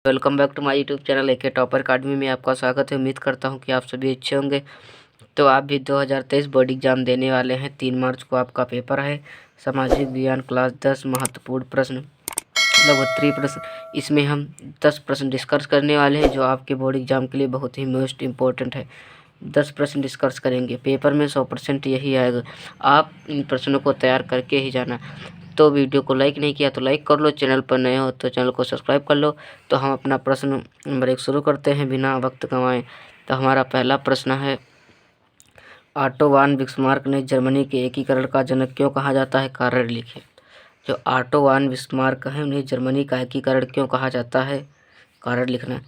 Welcome back to my YouTube channel AK Topper Academy में आपका स्वागत है। उम्मीद करता हूं कि आप सभी अच्छे होंगे। तो आप भी 2023 बोर्ड एग्जाम देने वाले हैं। 3 मार्च को आपका पेपर है। सामाजिक विज्ञान क्लास 10 महत्वपूर्ण प्रश्न लगभग उत्तरीय प्रश्न। इसमें हम 10 प्रश्न डिस्कस करने वाले हैं जो आपके बोर्ड एग्जाम के लिए बहुत ही मोस्ट इम्पोर्टेंट है। 10 प्रश्न डिस्कस करेंगे। पेपर में 100% यही आएगा। आप इन प्रश्नों को तैयार करके ही जाना। तो वीडियो को लाइक नहीं किया तो लाइक कर लो, चैनल पर नए हो तो चैनल को सब्सक्राइब कर लो। तो हम अपना प्रश्न नंबर 1 शुरू करते हैं बिना वक्त गंवाए। तो हमारा पहला प्रश्न है, ऑटो वान बिस्मार्क ने जर्मनी के एकीकरण का जनक क्यों कहा जाता है? कारण लिखिए। जो ऑटो वान बिस्मार्क है उन्हें जर्मनी का एकीकरण क्यों कहा जाता है? कारण लिखना है।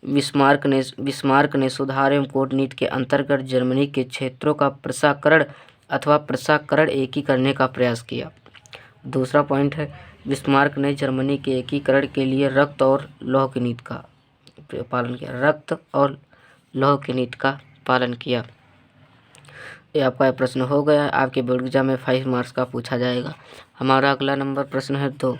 बिस्मार्क ने सुधार एवं कूटनीति के अंतर्गत जर्मनी के क्षेत्रों का प्रशाकरण अथवा प्रशाकरण एकीकरण का प्रयास किया। दूसरा पॉइंट है, बिस्मार्क ने जर्मनी के एकीकरण के लिए रक्त और लौह की नीति का पालन किया। रक्त और लौह की नीति का पालन किया। ये आपका प्रश्न हो गया। आपके बोर्ड एग्जाम में 5 मार्क्स का पूछा जाएगा। हमारा अगला नंबर प्रश्न है 2।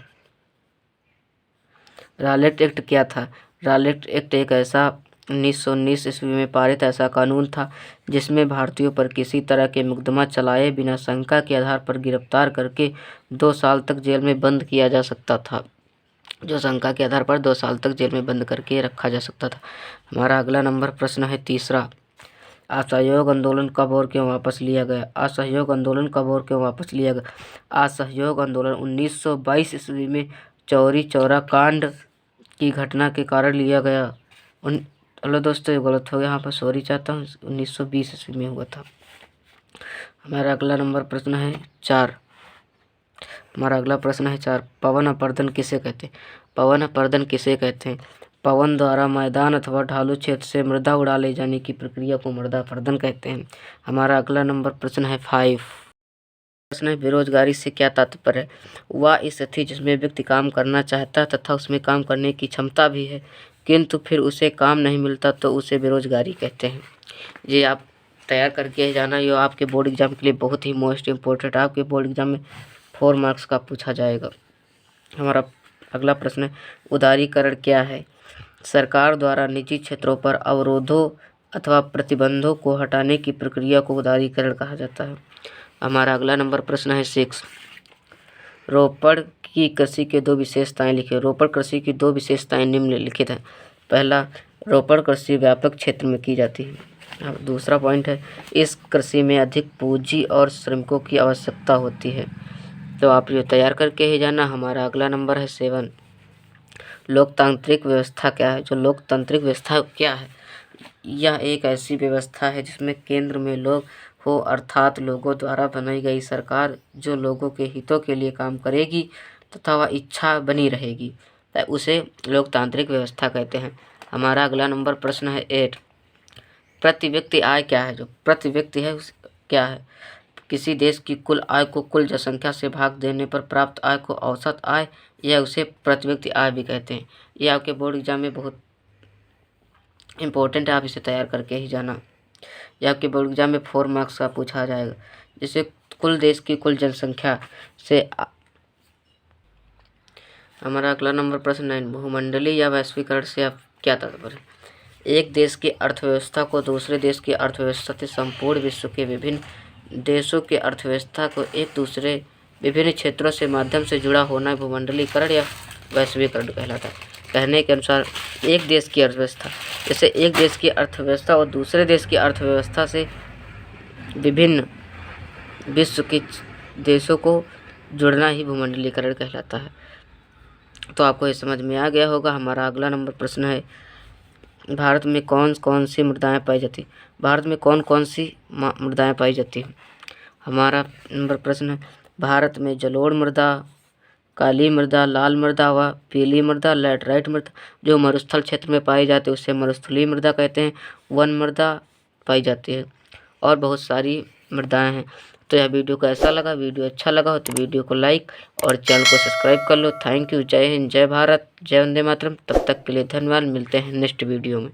रॉलेट एक्ट क्या था? रॉलेट एक्ट एक ऐसा 1919 ईस्वी में पारित ऐसा कानून था जिसमें भारतीयों पर किसी तरह के मुकदमा चलाए बिना शंका के आधार पर गिरफ्तार करके 2 साल तक जेल में बंद किया जा सकता था। जो शंका के आधार पर 2 साल तक जेल में बंद करके रखा जा सकता था। हमारा अगला नंबर प्रश्न है 3। असहयोग आंदोलन कब और क्यों वापस लिया गया? असहयोग आंदोलन कब और क्यों वापस लिया गया? असहयोग आंदोलन 1922 ईस्वी में चौरी चौरा कांड की घटना के कारण लिया गया। हेलो दोस्तों, ये गलत हो गया, यहाँ पर सॉरी चाहता हूँ। 1920 ईस्वी में हुआ था। हमारा अगला नंबर प्रश्न है 4। हमारा अगला प्रश्न है 4। पवन अपर्दन किसे कहते हैं? पवन अपर्दन किसे कहते हैं? पवन द्वारा मैदान अथवा ढालू क्षेत्र से मृदा उड़ा ले जाने की प्रक्रिया को मृदा अपर्दन कहते हैं। हमारा अगला नंबर प्रश्न है 5। प्रश्न है, बेरोजगारी से क्या तात्पर्य है? वह स्थिति जिसमें व्यक्ति काम करना चाहता है तथा उसमें काम करने की क्षमता भी है किंतु फिर उसे काम नहीं मिलता तो उसे बेरोजगारी कहते हैं। ये आप तैयार करके जाना। ये आपके बोर्ड एग्जाम के लिए बहुत ही मोस्ट इम्पोर्टेंट। आपके बोर्ड एग्जाम में 4 मार्क्स का पूछा जाएगा। हमारा अगला प्रश्न है, उदारीकरण क्या है? सरकार द्वारा निजी क्षेत्रों पर अवरोधों अथवा प्रतिबंधों को हटाने की प्रक्रिया को उदारीकरण कहा जाता है। हमारा अगला नंबर प्रश्न है 6। रोपड़ की कृषि के 2 विशेषताएं लिखिए। रोपड़ कृषि की 2 विशेषताएं निम्नलिखित हैं। पहला, रोपड़ कृषि व्यापक क्षेत्र में की जाती है। दूसरा पॉइंट है, इस कृषि में अधिक पूंजी और श्रमिकों की आवश्यकता होती है। तो आप ये तैयार करके ही जाना। हमारा अगला नंबर है 7। लोकतांत्रिक व्यवस्था क्या है? जो लोकतांत्रिक व्यवस्था क्या है? यह एक ऐसी व्यवस्था है जिसमें केंद्र में लोग हो अर्थात लोगों द्वारा बनाई गई सरकार जो लोगों के हितों के लिए काम करेगी तथा वह इच्छा बनी रहेगी, तो उसे लोकतांत्रिक व्यवस्था कहते हैं। हमारा अगला नंबर प्रश्न है 8। प्रति व्यक्ति आय क्या है? जो प्रति व्यक्ति है क्या है? किसी देश की कुल आय को कुल जनसंख्या से भाग देने पर प्राप्त आय को औसत आय या उसे प्रति व्यक्ति आय भी कहते हैं। ये आपके बोर्ड एग्जाम में बहुत इम्पोर्टेंट है। आप इसे तैयार करके ही जाना। यह आपके बोर्ड एग्जाम में 4 मार्क्स का पूछा जाएगा। जिसे कुल देश की कुल जनसंख्या से हमारा अगला नंबर प्रश्न 9। भूमंडलीय या वैश्वीकरण से आप क्या तात्पर्य है? एक देश की अर्थव्यवस्था को दूसरे देश की अर्थव्यवस्था से संपूर्ण विश्व के विभिन्न देशों की अर्थव्यवस्था को एक दूसरे विभिन्न क्षेत्रों से माध्यम से जुड़ा होना भूमंडलीकरण या वैश्वीकरण कहलाता है। कहने के अनुसार एक देश की अर्थव्यवस्था, जैसे एक देश की अर्थव्यवस्था और दूसरे देश की अर्थव्यवस्था से विभिन्न विश्व के देशों को जुड़ना ही भूमंडलीकरण कहलाता है। तो आपको ये समझ में आ गया होगा। हमारा अगला नंबर प्रश्न है, भारत में कौन कौन सी मृदाएँ पाई जाती हैं? भारत में कौन कौन सी मृदाएँ पाई जाती हैं? हमारा नंबर प्रश्न है, भारत में जलोढ़ मृदा, काली मृदा, लाल मृदा व पीली मृदा, लैटराइट मृदा जो मरुस्थल क्षेत्र में पाई जाती है उसे मरुस्थलीय मृदा कहते हैं। वन मृदा पाई जाती है और बहुत सारी मृदाएँ हैं। तो यह वीडियो कैसा लगा? वीडियो अच्छा लगा हो तो वीडियो को लाइक और चैनल को सब्सक्राइब कर लो। Thank you. जय हिंद, जय भारत, जय वंदे मातरम। तब तक के लिए धन्यवाद। मिलते हैं नेक्स्ट वीडियो में।